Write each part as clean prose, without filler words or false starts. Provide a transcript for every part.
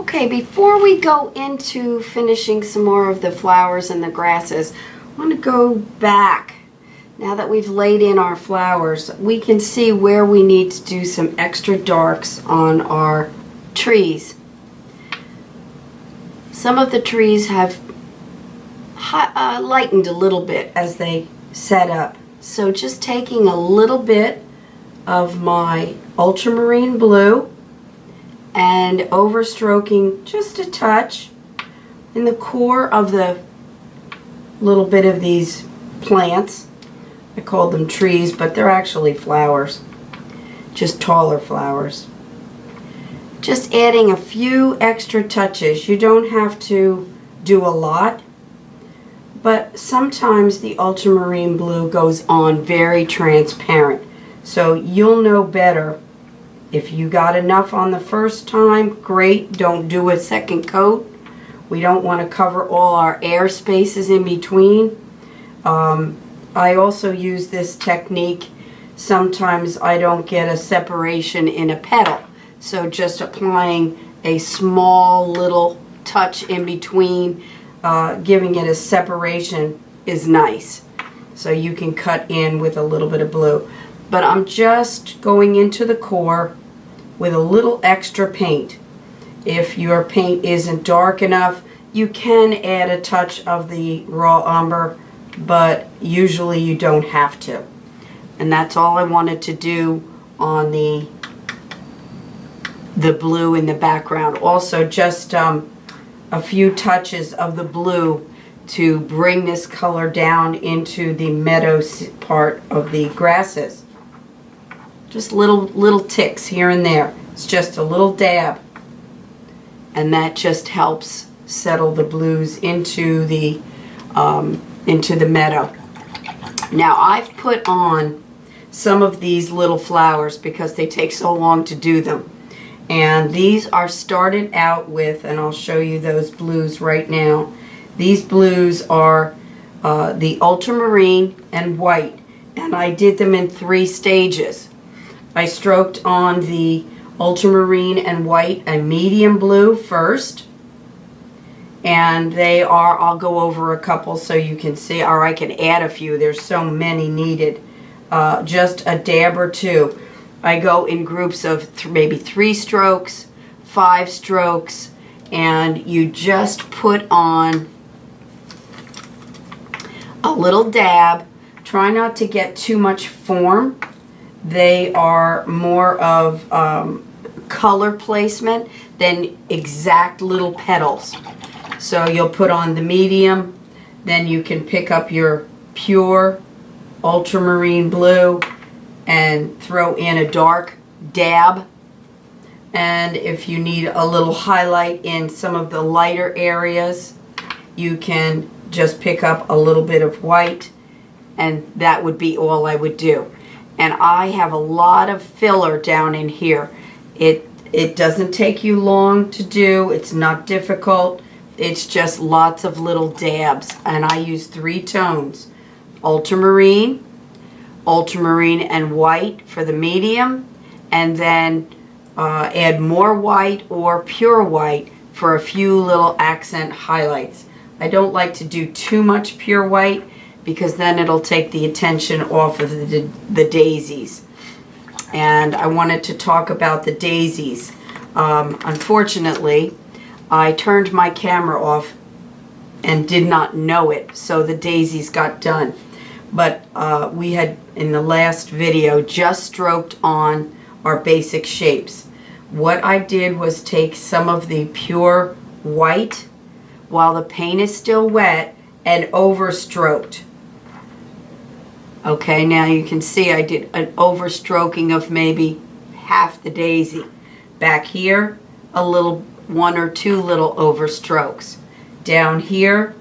Okay, before we go into finishing some more of the flowers and the grasses, I want to go back. Now that we've laid in our flowers, we can see where we need to do some extra darks on our trees. Some of the trees have lightened a little bit as they set up. So just taking a little bit of my ultramarine blue and overstroking just a touch in the core of the little bit of these plants. I called them trees, but they're actually flowers, just taller flowers. Just adding a few extra touches. You don't have to do a lot, but sometimes the ultramarine blue goes on very transparent. So you'll know better. If you got enough on the first time, great. Don't do a second coat. We don't want to cover all our air spaces in between. I also use this technique. Sometimes I don't get a separation in a petal. So just applying a small little touch in between, giving it a separation is nice. So you can cut in with a little bit of blue. But I'm just going into the core with a little extra paint. If your paint isn't dark enough, you can add a touch of the raw umber, but usually you don't have to. And that's all I wanted to do on the blue in the background. Also just a few touches of the blue to bring this color down into the meadow part of the grasses. Just little ticks here and there. It's just a little dab. And that just helps settle the blues into the meadow. Now I've put on some of these little flowers because they take so long to do them. And these are started out with, and I'll show you those blues right now. These blues are the ultramarine and white. And I did them in 3 stages. I stroked on the ultramarine and white a medium blue first. And they are, I'll go over a couple so you can see, or I can add a few. There's so many needed. Just a dab or 2. I go in groups of maybe 3 strokes, 5 strokes, and you just put on a little dab. Try not to get too much form. They are more of color placement than exact little petals. So you'll put on the medium, then you can pick up your pure ultramarine blue and throw in a dark dab. And if you need a little highlight in some of the lighter areas, you can just pick up a little bit of white, and that would be all I would do. And I have a lot of filler down in here. It doesn't take you long to do. It's not difficult. It's just lots of little dabs. And I use 3 tones. Ultramarine and white for the medium, and then add more white or pure white for a few little accent highlights. I don't like to do too much pure white because then it'll take the attention off of the daisies. And I wanted to talk about the daisies. Unfortunately, I turned my camera off and did not know it, so the daisies got done. But we had, in the last video, just stroked on our basic shapes. What I did was take some of the pure white while the paint is still wet and overstroked. Okay, now you can see I did an overstroking of maybe half the daisy. Back here, a little 1 or 2 little overstrokes. Down here,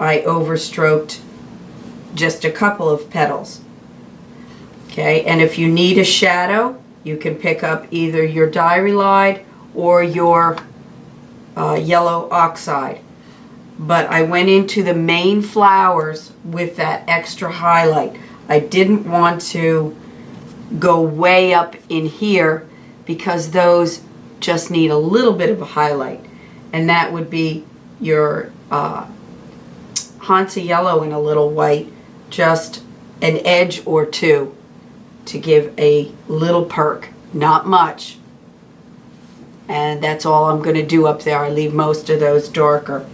I overstroked just a couple of petals. Okay, and if you need a shadow, you can pick up either your diarylide or your yellow oxide. But I went into the main flowers with that extra highlight. I didn't want to go way up in here because those just need a little bit of a highlight. And that would be your Hansa yellow and a little white, just an edge or two to give a little perk, not much. And that's all I'm going to do up there. I leave most of those darker.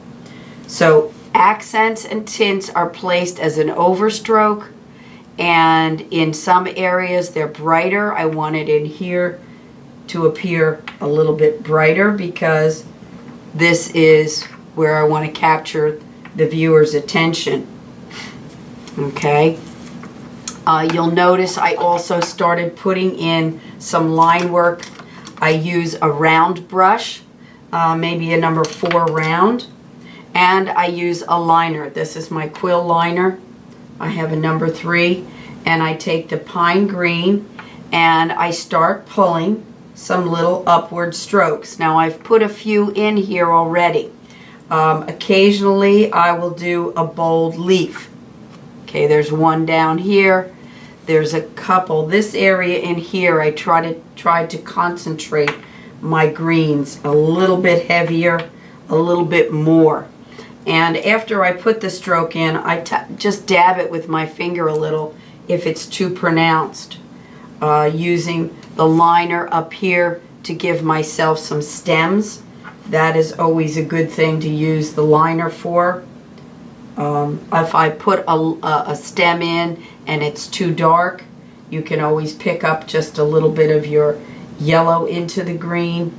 So accents and tints are placed as an overstroke, and in some areas they're brighter. I want it in here to appear a little bit brighter because this is where I want to capture the viewer's attention. Okay. You'll notice I also started putting in some line work. I use a round brush, maybe a number 4 round, and I use a liner. This is my quill liner. I have a number 3, and I take the pine green and I start pulling some little upward strokes. Now I've put a few in here already. Occasionally I will do a bold leaf. Okay, there's one down here. There's a couple. This area in here I tried to concentrate my greens a little bit heavier, a little bit more. And after I put the stroke in, I just dab it with my finger a little if it's too pronounced. Using the liner up here to give myself some stems. That is always a good thing to use the liner for. If I put a stem in and it's too dark, you can always pick up just a little bit of your yellow into the green.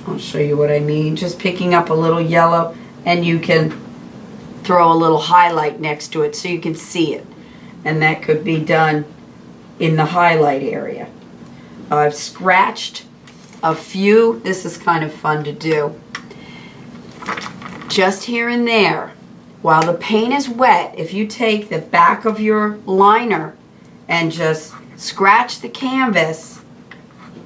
I'll show you what I mean. Just picking up a little yellow, and you can throw a little highlight next to it so you can see it. And that could be done in the highlight area. I've scratched a few. This is kind of fun to do. Just here and there. While the paint is wet, if you take the back of your liner and just scratch the canvas,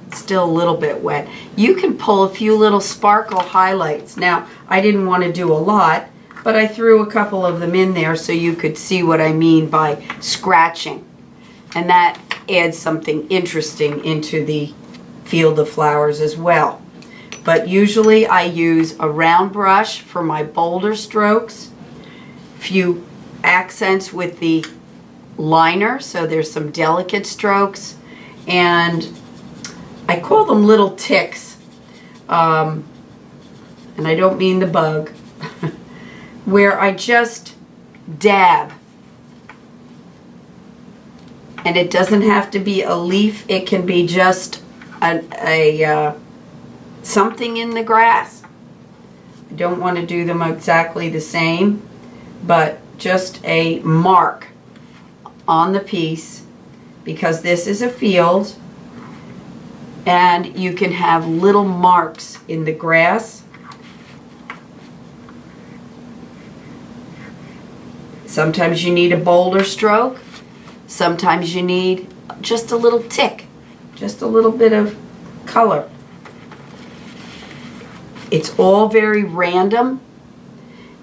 it's still a little bit wet, you can pull a few little sparkle highlights. Now, I didn't want to do a lot, but I threw a couple of them in there so you could see what I mean by scratching. And that adds something interesting into the field of flowers as well. But usually I use a round brush for my bolder strokes, few accents with the liner, so there's some delicate strokes, and I call them little ticks, and I don't mean the bug, where I just dab, and it doesn't have to be a leaf, it can be just a something in the grass. I don't want to do them exactly the same, but just a mark on the piece, because this is a field and you can have little marks in the grass. Sometimes you need a bolder stroke, sometimes you need just a little tick, just a little bit of color. It's all very random,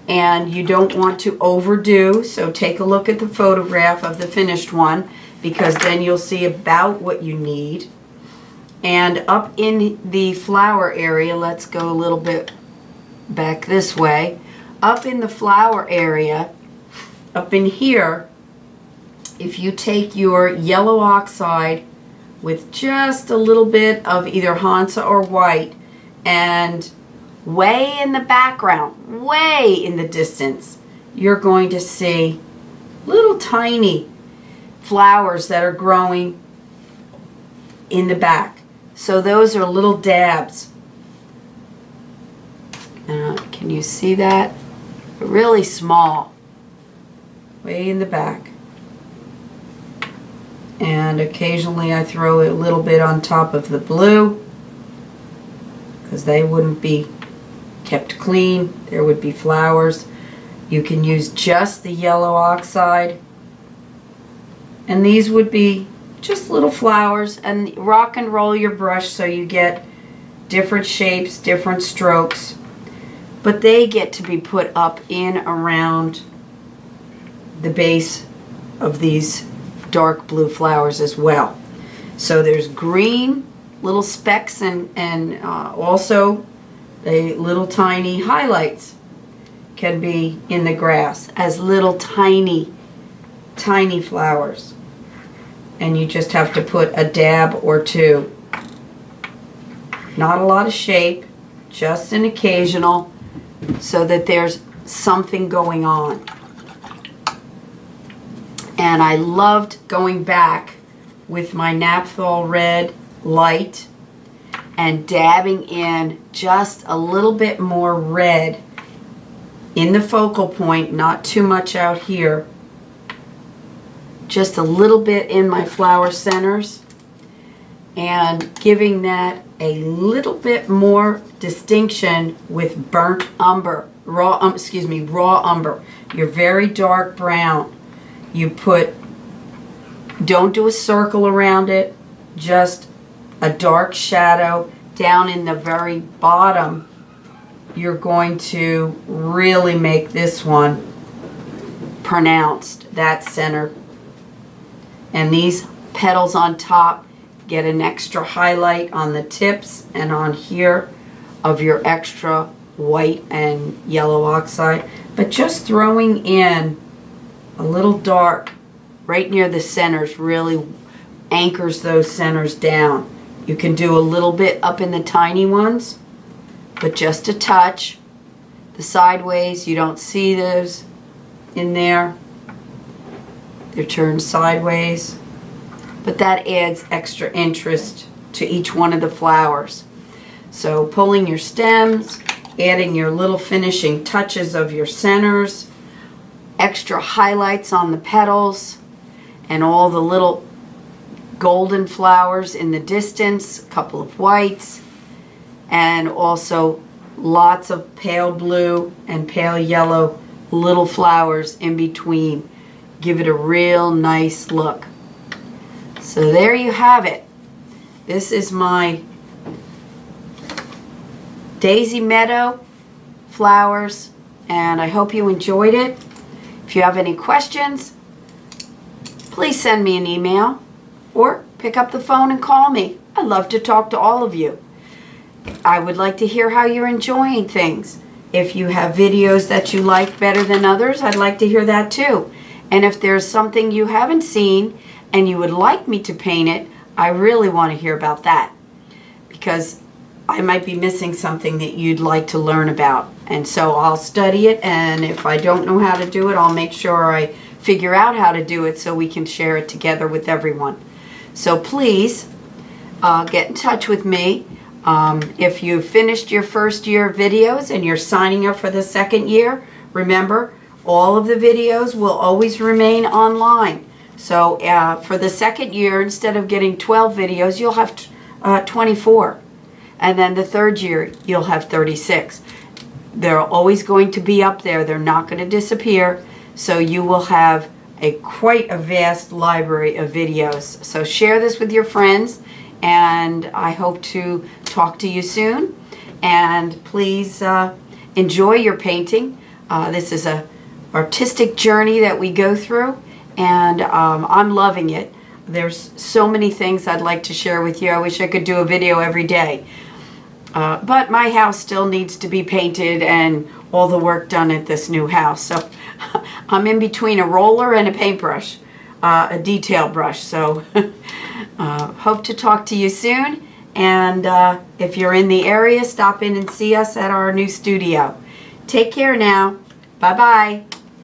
and you don't want to overdo, so take a look at the photograph of the finished one, because then you'll see about what you need. And up in the flower area, let's go a little bit back this way. Up in the flower area, up in here, if you take your yellow oxide with just a little bit of either Hansa or white, and way in the background, way in the distance, you're going to see little tiny flowers that are growing in the back. So those are little dabs. Can you see that? Really small, way in the back. And occasionally I throw a little bit on top of the blue, because they wouldn't be kept clean. There would be flowers. You can use just the yellow oxide, and these would be just little flowers, and rock and roll your brush so you get different shapes, different strokes, but they get to be put up in around the base of these dark blue flowers as well. So there's green little specks and also the little tiny highlights can be in the grass as little tiny flowers. And you just have to put a dab or two. Not a lot of shape, just an occasional, so that there's something going on. And I loved going back with my Naphthol Red light and dabbing in just a little bit more red in the focal point, not too much out here, just a little bit in my flower centers, and giving that a little bit more distinction with burnt umber, raw umber. You're very dark brown. You don't do a circle around it, just a dark shadow down in the very bottom. You're going to really make this one pronounced, that center. And these petals on top get an extra highlight on the tips and on here of your extra white and yellow oxide. But just throwing in a little dark right near the centers really anchors those centers down. You can do a little bit up in the tiny ones, but just a touch. The sideways, you don't see those in there. They're turned sideways. But that adds extra interest to each one of the flowers. So pulling your stems, adding your little finishing touches of your centers, extra highlights on the petals, and all the little golden flowers in the distance, a couple of whites, and also lots of pale blue and pale yellow little flowers in between. Give it a real nice look. So there you have it. This is my Daisy Meadow flowers, and I hope you enjoyed it. If you have any questions, please send me an email or pick up the phone and call me. I'd love to talk to all of you. I would like to hear how you're enjoying things. If you have videos that you like better than others, I'd like to hear that too. And if there's something you haven't seen and you would like me to paint it, I really want to hear about that, because I might be missing something that you'd like to learn about. And so I'll study it, and if I don't know how to do it, I'll make sure I figure out how to do it so we can share it together with everyone. So please get in touch with me. If you've finished your first year videos and you're signing up for the second year, remember, all of the videos will always remain online. So for the second year, instead of getting 12 videos, you'll have 24. And then the third year, you'll have 36. They're always going to be up there. They're not going to disappear. So you will have quite a vast library of videos. So share this with your friends, and I hope to talk to you soon. And please enjoy your painting. This is an artistic journey that we go through, and I'm loving it. There's so many things I'd like to share with you. I wish I could do a video every day. But my house still needs to be painted and all the work done at this new house. So I'm in between a roller and a paintbrush, a detail brush. So hope to talk to you soon. And if you're in the area, stop in and see us at our new studio. Take care now. Bye-bye.